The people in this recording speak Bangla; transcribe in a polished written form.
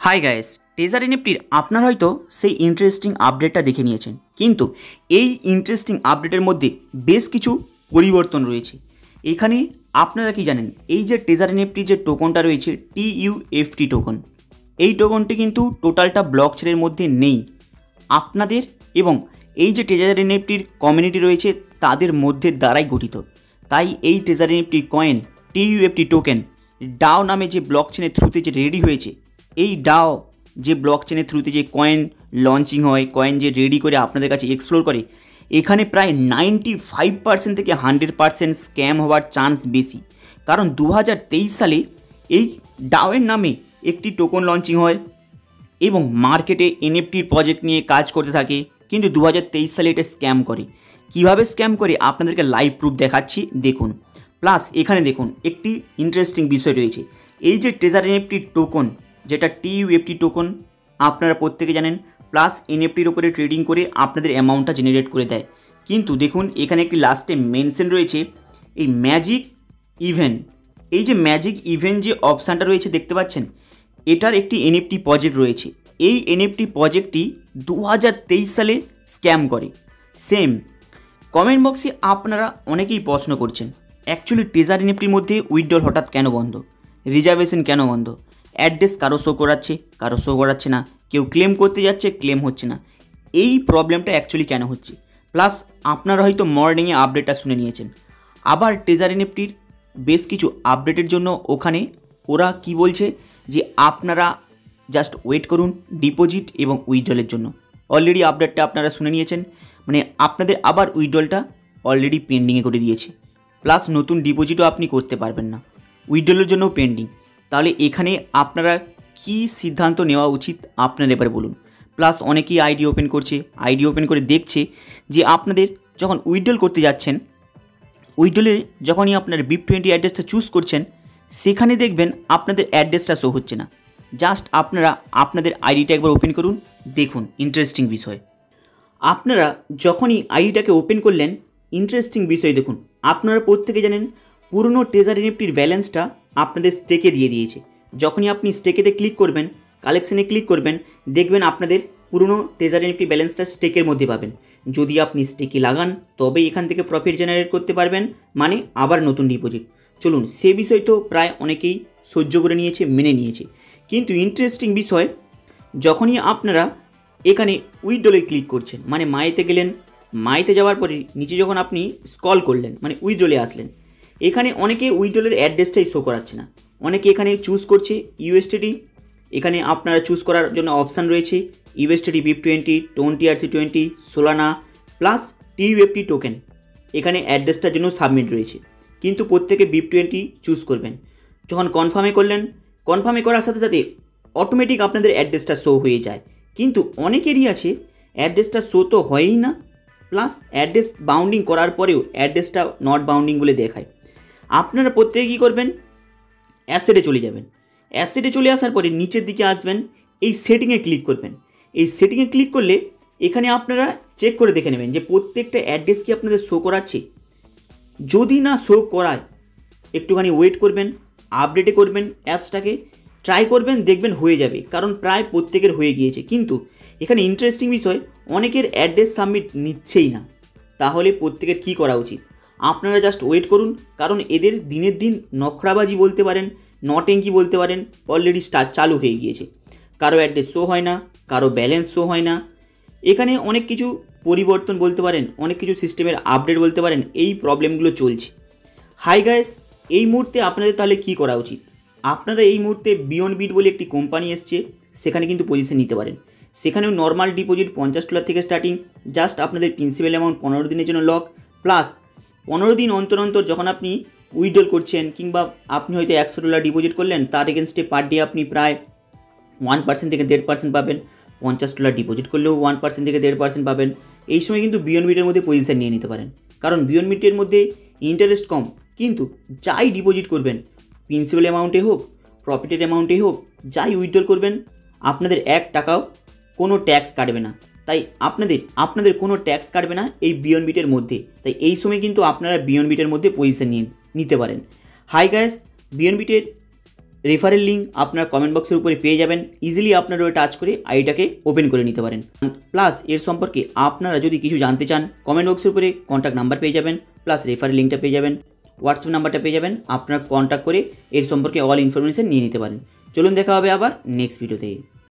হাই গাইস, টেজার এনএফটির আপনারা হয়তো সেই ইন্টারেস্টিং আপডেটটা দেখে নিয়েছেন, কিন্তু এই ইন্টারেস্টিং আপডেটের মধ্যে বেশ কিছু পরিবর্তন রয়েছে। এখানে আপনারা কি জানেন, এই যে টেজার এনএফটির যে টোকনটা রয়েছে TUFT টোকন, এই টোকনটি কিন্তু টোটালটা ব্লক চেনের মধ্যে নেই আপনাদের এবং এই যে টেজার এনএফটির কমিউনিটি রয়েছে তাদের মধ্যে দ্বারাই গঠিত। তাই এই টেজার এনএফটির কয়েন TUFT টোকেন ডাও নামে যে ব্লক চেনের থ্রুতে যে রেডি হয়েছে, এই ডাও যে ব্লক চেনের থ্রুতে যে কয়েন লঞ্চিং হয়, কয়েন যে রেডি করে আপনাদের কাছে এক্সপ্লোর করে, এখানে প্রায় 95% থেকে 100% স্ক্যাম হওয়ার চান্স বেশি। কারণ 2023 সালে এই ডাওয়ের নামে একটি টোকন লঞ্চিং হয় এবং মার্কেটে এনএফটির প্রজেক্ট নিয়ে কাজ করতে থাকে, কিন্তু 2023 সালে এটা স্ক্যাম করে। কিভাবে স্ক্যাম করে আপনাদেরকে লাইভ প্রুফ দেখাচ্ছি, দেখুন। প্লাস এখানে দেখুন একটি ইন্টারেস্টিং বিষয় রয়েছে, এই যে টেজার এনএফটির টোকন যেটা TUFT টোকন আপনারা প্রত্যেকে জানেন, প্লাস এনএফটির উপরে ট্রেডিং করে আপনাদের অ্যামাউন্টটা জেনারেট করে দেয়। কিন্তু দেখুন এখানে একটি লাস্টে মেনশন রয়েছে এই ম্যাজিক ইভেন্ট। এই যে ম্যাজিক ইভেন্ট যে অপশানটা রয়েছে দেখতে পাচ্ছেন, এটার একটি এনএফটি প্রজেক্ট রয়েছে। এই এনএফটি প্রজেক্টটি 2023 সালে স্ক্যাম করে। সেম কমেন্ট বক্সে আপনারা অনেকেই প্রশ্ন করছেন, অ্যাকচুয়ালি টেজার এনএফটির মধ্যে উইথড্রল হঠাৎ কেন বন্ধ, রিজার্ভেশন কেন বন্ধ, অ্যাড্রেস কারো শো করাচ্ছে, কারো শো করাচ্ছে না, কেউ ক্লেম করতে যাচ্ছে, ক্লেম হচ্ছে না। এই প্রবলেমটা অ্যাকচুয়ালি কেন হচ্ছে? প্লাস আপনারা হয়তো মর্নিংয়ে আপডেটটা শুনে নিয়েছেন। আবার টেজার এনএফটির বেশ কিছু আপডেটের জন্য ওখানে ওরা কি বলছে যে আপনারা জাস্ট ওয়েট করুন ডিপোজিট এবং উইথড্রলের জন্য। অলরেডি আপডেটটা আপনারা শুনে নিয়েছেন, মানে আপনাদের আবার উইথড্রলটা অলরেডি পেন্ডিংয়ে করে দিয়েছে। প্লাস নতুন ডিপোজিটও আপনি করতে পারবেন না, উইথড্রলের জন্যও পেন্ডিং। তাহলে এখানে আপনারা কি সিদ্ধান্ত নেওয়া উচিত আপনারা এবার বলুন। প্লাস অনেকেই আইডি ওপেন করছে, আইডি ওপেন করে দেখছে যে আপনাদের যখন উইথড্রল করতে যাচ্ছেন, উইথড্রলে যখনই আপনার BIP20 অ্যাড্রেসটা চুজ করছেন, সেখানে দেখবেন আপনাদের অ্যাড্রেসটা শো হচ্ছে না। জাস্ট আপনারা আপনাদের আইডিটা একবার ওপেন করুন, দেখুন ইন্টারেস্টিং বিষয়। আপনারা যখনই আইডিটাকে ওপেন করলেন, ইন্টারেস্টিং বিষয় দেখুন। আপনারা প্রত্যেকে জানেন পুরনো টেজার এনএফটির ব্যালেন্সটা আপনাদের স্টেকে দিয়ে দিয়েছে। যখনই আপনি স্টেকেতে ক্লিক করবেন, কালেকশনে ক্লিক করবেন, দেখবেন আপনাদের পুরনো টেজার এনএফটি ব্যালেন্সটা স্টেকের মধ্যে পাবেন। যদি আপনি স্টেকে লাগান তবেই এখান থেকে প্রফিট জেনারেট করতে পারবেন, মানে আবার নতুন ডিপোজিট। চলুন, সে বিষয় তো প্রায় অনেকেই সহ্য করে নিয়েছে, মেনে নিয়েছে। কিন্তু ইন্টারেস্টিং বিষয়, যখনই আপনারা এখানে উইথড্রলে ক্লিক করছেন, মানে মাইতে গেলেন, মাইতে যাওয়ার পরে নিচে যখন আপনি স্ক্রল করলেন, মানে উইথড্রলে আসলেন, এখানে অনেকে উইথড্রলের অ্যাড্রেসটাই শো করাচ্ছে না। অনেকে এখানে চুজ করছে USDT। এখানে আপনারা চুজ করার জন্য অপশান রয়েছে USDT, BIP20, TRC20, Solana plus TUFT token. এখানে অ্যাড্রেসটার জন্য সাবমিট রয়েছে, কিন্তু প্রত্যেকে BIP20 চুজ করবেন। যখন কনফার্মে করলেন, কনফার্মে করার সাথে সাথে অটোমেটিক আপনাদের অ্যাড্রেসটা শো হয়ে যায়। কিন্তু অনেকেরই আছে অ্যাড্রেসটা শো তো হয়ই না, প্লাস অ্যাড্রেস বাউন্ডিং করার পরেও অ্যাড্রেসটা নট বাউন্ডিং বলে দেখায়। আপনারা প্রত্যেকে কী করবেন, অ্যাসেটে চলে যাবেন। অ্যাসেটে চলে আসার পরে নিচের দিকে আসবেন, এই সেটিংয়ে ক্লিক করবেন। এই সেটিংয়ে ক্লিক করলে এখানে আপনারা চেক করে দেখে নেবেন যে প্রত্যেকটা অ্যাড্রেস কি আপনাদের শো করাচ্ছে। যদি না শো করায়, একটুখানি ওয়েট করবেন, আপডেটে করবেন, অ্যাপসটাকে ট্রাই করবেন, দেখবেন হয়ে যাবে। কারণ প্রায় প্রত্যেকের হয়ে গিয়েছে। কিন্তু এখানে ইন্টারেস্টিং বিষয়, অনেকের অ্যাড্রেস সাবমিট নিচ্ছেই না। তাহলে প্রত্যেকের কী করা উচিত? আপনারা জাস্ট ওয়েট করুন, কারণ এদের দিনের দিন নখরাবাজি বলতে পারেন, নটেঙ্কি বলতে পারেন, অলরেডি চালু হয়ে গিয়েছে। কারো অ্যাড্রেস শো হয় না, কারো ব্যালেন্স শো হয় না। এখানে অনেক কিছু পরিবর্তন বলতে পারেন, অনেক কিছু সিস্টেমের আপডেট বলতে পারেন, এই প্রবলেমগুলো চলছে। হাই গাইস, এই মুহূর্তে আপনাদের তাহলে কী করা উচিত? আপনারা এই মুহূর্তে BeyondBit বলে একটি কোম্পানি এসছে, সেখানে কিন্তু পজিশন নিতে পারেন। সেখানেও নর্মাল ডিপোজিট $50 থেকে স্টার্টিং। জাস্ট আপনাদের প্রিন্সিপাল অ্যামাউন্ট 15 দিনের জন্য লক। প্লাস 15 দিন অন্তর অন্তর যখন আপনি উইথড্রল করছেন, কিংবা আপনি হয়তো $100 ডিপোজিট করলেন, তার এগেনস্টে পার ডে আপনি প্রায় 1% থেকে 1.5% পাবেন। $50 ডিপোজিট করলেও 1% থেকে 1.5% পাবেন। এই সময় কিন্তু BeyondBit-এর মধ্যে পজিশন নিয়ে নিতে পারেন, কারণ BeyondBit-এর মধ্যে ইন্টারেস্ট কম, কিন্তু যাই ডিপোজিট করবেন, প্রিন্সিপাল অ্যামাউন্টে হোক, প্রফিটের অ্যামাউন্টে হোক, যাই উইথড্রল করবেন, আপনাদের 1 টাকাও কোনো ট্যাক্স কাটবে না। তাই আপনাদের কোনো ট্যাক্স কাটবে না এই BeyondBit-এর মধ্যে। তাই এই সময় কিন্তু আপনারা BeyondBit-এর মধ্যে পজিশন নিতে পারেন। হাই গাইস, BeyondBit-এর রেফারেল লিঙ্ক আপনার কমেন্ট বক্সের উপরে পেয়ে যাবেন। ইজিলি আপনারা ওই টাচ করে আইডিটাকে ওপেন করে নিতে পারেন। প্লাস এর সম্পর্কে আপনারা যদি কিছু জানতে চান কমেন্ট বক্সের উপরে কন্ট্যাক্ট নাম্বার পেয়ে যাবেন, প্লাস রেফারেল লিঙ্কটা পেয়ে যাবেন, হোয়াটসঅ্যাপ নাম্বারটা পেয়ে যাবেন। আপনারা কন্ট্যাক্ট করে এর সম্পর্কে অল ইনফরমেশন নিয়ে নিতে পারেন। চলুন দেখা হবে আবার নেক্সট ভিডিওতে।